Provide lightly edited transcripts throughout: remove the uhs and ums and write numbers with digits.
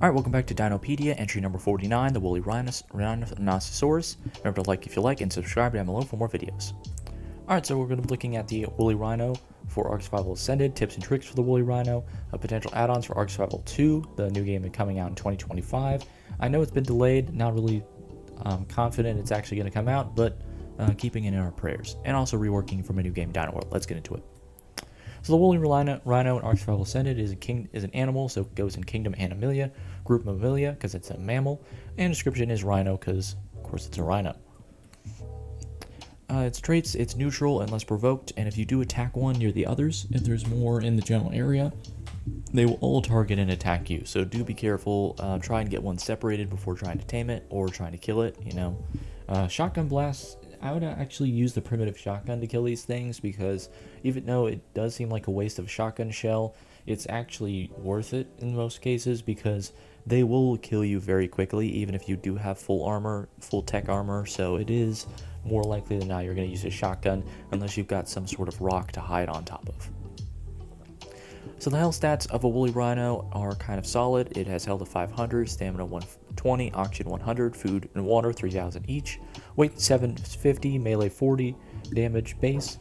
Alright, welcome back to Dinopedia, entry number 49, the woolly rhinoceros. Remember to like if you like and subscribe down below for more videos. Alright, so we're going to be looking at the woolly rhino for Ark Survival Ascended, tips and tricks for the woolly rhino, potential add-ons for Ark Survival 2, the new game coming out in 2025. I know it's been delayed, not really confident it's actually going to come out, but keeping it in our prayers. And also reworking from a new game, Dino World. Let's get into it. So the woolly rhino in Ark Survival Ascended is an animal, so it goes in Kingdom Animalia, group Mammalia because it's a mammal, and description is rhino because, of course, it's a rhino. Its traits, it's neutral unless provoked, and if you do attack one near the others, if there's more in the general area, they will all target and attack you. So do be careful. Try and get one separated before trying to tame it or trying to kill it. Shotgun blasts. I would actually use the primitive shotgun to kill these things because even though it does seem like a waste of a shotgun shell, it's actually worth it in most cases because they will kill you very quickly even if you do have full armor, full tech armor. So it is more likely than not you're going to use a shotgun unless you've got some sort of rock to hide on top of. So the health stats of a woolly rhino are kind of solid. It has health of 500, stamina 120, oxygen 100, food and water 3,000 each, weight 750, melee 40, damage base,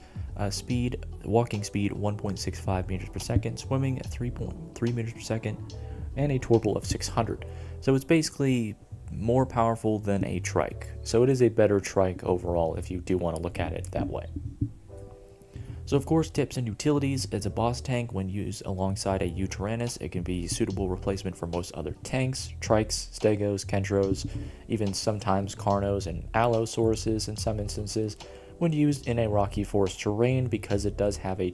speed, walking speed 1.65 meters per second, swimming at 3.3 meters per second, and a torpor of 600. So it's basically more powerful than a trike. So it is a better trike overall if you do want to look at it that way. So of course, tips and utilities. It's a boss tank when used alongside a Tyrannus. It can be a suitable replacement for most other tanks, trikes, stegos, kentros, even sometimes carnos and allosauruses in some instances, when used in a rocky forest terrain because it does have a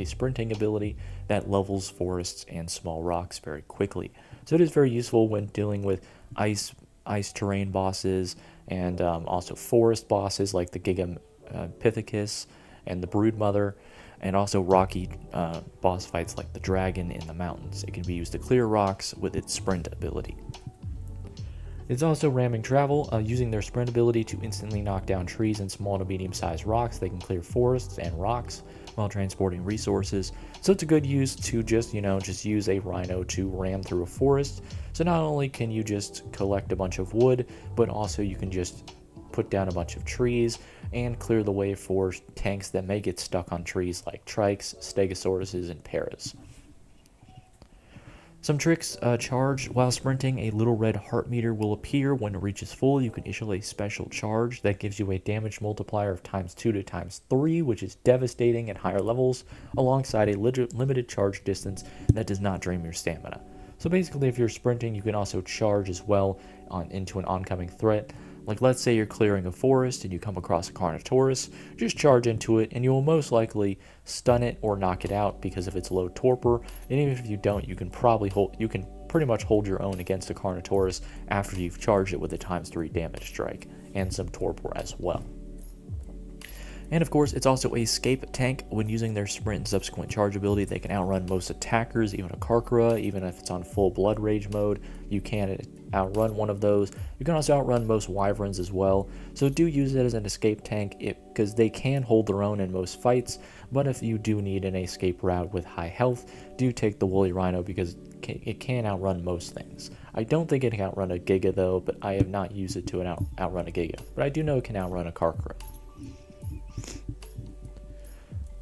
sprinting ability that levels forests and small rocks very quickly. So it is very useful when dealing with ice terrain bosses and also forest bosses like the Gigapithecus and the Broodmother, and also rocky boss fights like the dragon in the mountains. It can be used to clear rocks with its sprint ability. It's also ramming travel, using their sprint ability to instantly knock down trees and small to medium-sized rocks. They can clear forests and rocks while transporting resources. So it's a good use to just use a rhino to ram through a forest. So not only can you just collect a bunch of wood, but also you can just put down a bunch of trees and clear the way for tanks that may get stuck on trees like trikes, stegosauruses, and paras. Some tricks: charge while sprinting. A little red heart meter will appear when it reaches full. You can issue a special charge that gives you a damage multiplier of ×2 to ×3, which is devastating at higher levels, alongside a limited charge distance that does not drain your stamina. So basically, if you're sprinting, you can also charge as well into an oncoming threat. Like, let's say you're clearing a forest and you come across a Carnotaurus, just charge into it and you will most likely stun it or knock it out because of its low torpor. And even if you don't, you can pretty much hold your own against a Carnotaurus after you've charged it with a ×3 damage strike and some torpor as well. And of course, it's also a escape tank. When using their sprint and subsequent charge ability, they can outrun most attackers, even a Karkara. Even if it's on full blood rage mode, you can outrun one of those. You can also outrun most wyverns as well. So do use it as an escape tank because they can hold their own in most fights. But if you do need an escape route with high health, do take the woolly rhino because it can outrun most things. I don't think it can outrun a Giga though, but I have not used it to outrun a Giga. But I do know it can outrun a Karkara.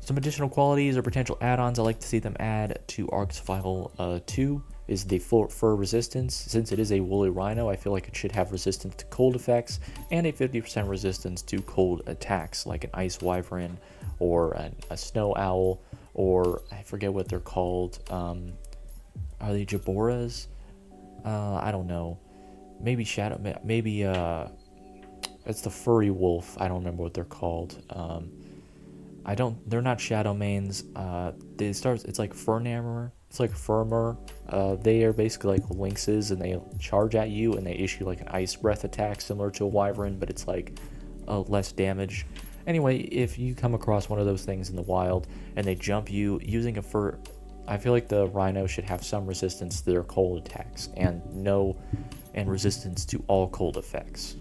Some additional qualities or potential add-ons I like to see them add to Ark Survival 2 is the fur resistance. Since it is a woolly rhino, I feel like it should have resistance to cold effects and a 50% resistance to cold attacks like an ice wyvern or a snow owl, or I forget what they're called. Are they jaboras? I don't know. Maybe it's the furry wolf. I don't remember what they're called. They're not shadow mains. It's like Furnammer. It's like Firmer. They are basically like lynxes and they charge at you and they issue like an ice breath attack similar to a wyvern, but it's like less damage. Anyway, if you come across one of those things in the wild and they jump you using a fur, I feel like the rhino should have some resistance to their cold attacks and resistance to all cold effects.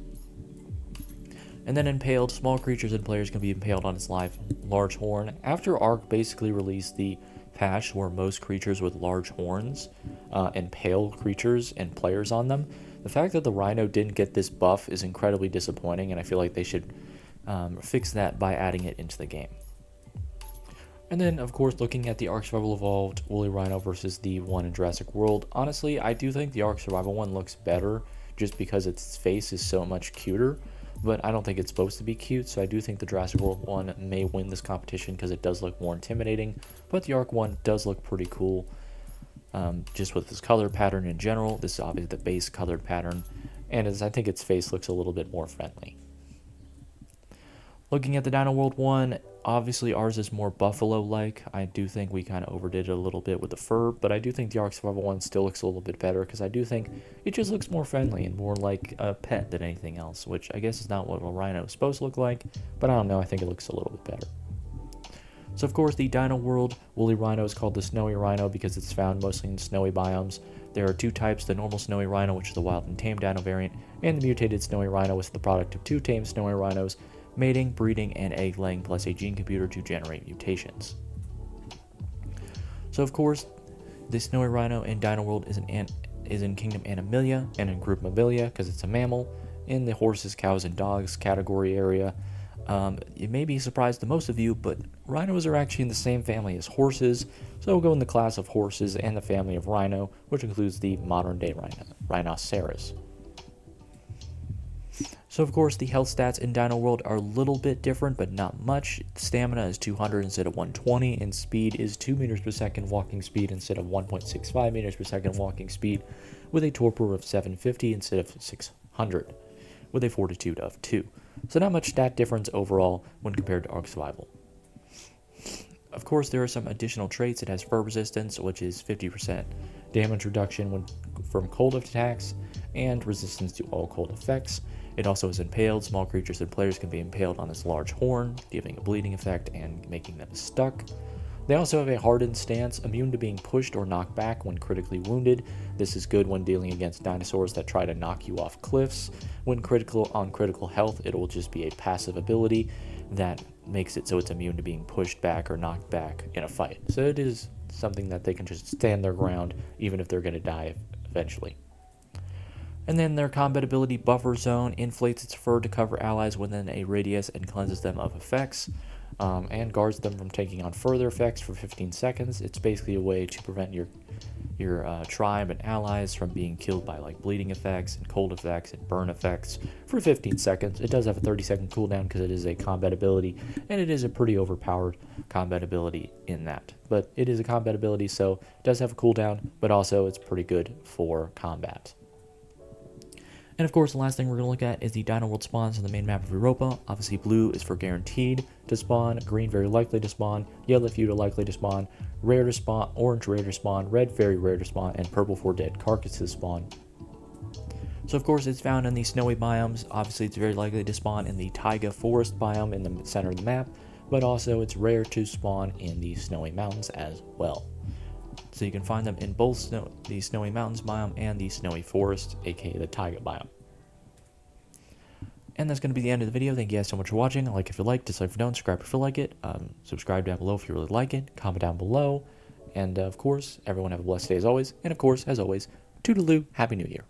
And then impaled, small creatures and players can be impaled on its large horn. After Ark basically released the patch were most creatures with large horns and pale creatures and players on them. The fact that the Rhino didn't get this buff is incredibly disappointing, and I feel like they should fix that by adding it into the game. And then, of course, looking at the Ark Survival Evolved Woolly Rhino versus the one in Jurassic World, honestly, I do think the Ark Survival one looks better just because its face is so much cuter, but I don't think it's supposed to be cute, so I do think the Jurassic World one may win this competition because it does look more intimidating, but the Ark one does look pretty cool, just with this color pattern in general. This is obviously the base colored pattern, and I think its face looks a little bit more friendly. Looking at the Dino World one, obviously ours is more buffalo-like. I do think we kind of overdid it a little bit with the fur, but I do think the Ark Survival one still looks a little bit better because I do think it just looks more friendly and more like a pet than anything else, which I guess is not what a rhino is supposed to look like, but I don't know, I think it looks a little bit better. So of course the Dino World Woolly Rhino is called the Snowy Rhino because it's found mostly in snowy biomes. There are two types, the normal Snowy Rhino, which is the wild and tame dino variant, and the mutated Snowy Rhino, which is the product of two tame Snowy Rhinos, mating, breeding, and egg laying, plus a gene computer to generate mutations. So of course, the Snowy Rhino in Dino World is in Kingdom Animalia and in Group Mabilia because it's a mammal. In the horses, cows, and dogs category area, it may be a surprise to most of you, but rhinos are actually in the same family as horses, so we'll go in the class of horses and the family of rhino, which includes the modern day rhinoceros. So of course the health stats in Dino World are a little bit different, but not much. Stamina is 200 instead of 120, and speed is 2 meters per second walking speed instead of 1.65 meters per second walking speed, with a torpor of 750 instead of 600, with a fortitude of 2. So not much stat difference overall when compared to Ark Survival. Of course, there are some additional traits. It has fur resistance, which is 50% damage reduction from cold attacks, and resistance to all cold effects. It also is impaled. Small creatures and players can be impaled on its large horn, giving a bleeding effect and making them stuck. They also have a hardened stance, immune to being pushed or knocked back when critically wounded. This is good when dealing against dinosaurs that try to knock you off cliffs. When on critical health, it will just be a passive ability that makes it so it's immune to being pushed back or knocked back in a fight. So it is something that they can just stand their ground even if they're going to die eventually. And then their combat ability Buffer Zone inflates its fur to cover allies within a radius and cleanses them of effects, and guards them from taking on further effects for 15 seconds. It's basically a way to prevent your tribe and allies from being killed by like bleeding effects and cold effects and burn effects for 15 seconds. It does have a 30-second cooldown because it is a combat ability, and it is a pretty overpowered combat ability in that. But it is a combat ability, so it does have a cooldown, but also it's pretty good for combat. And of course, the last thing we're going to look at is the Dino World spawns on the main map of Europa. Obviously, blue is for guaranteed to spawn, green very likely to spawn, yellow few likely to spawn, rare to spawn, orange rare to spawn, red very rare to spawn, and purple for dead carcasses spawn. So of course, it's found in the snowy biomes. Obviously, it's very likely to spawn in the Taiga forest biome in the center of the map, but also it's rare to spawn in the snowy mountains as well. So you can find them in both the Snowy Mountains biome and the Snowy Forest, aka the Taiga biome. And that's going to be the end of the video. Thank you guys so much for watching. Like if you like, dislike if you don't, subscribe if you like it. Subscribe down below if you really like it. Comment down below. And of course, everyone have a blessed day as always. And of course, as always, toodaloo, Happy New Year.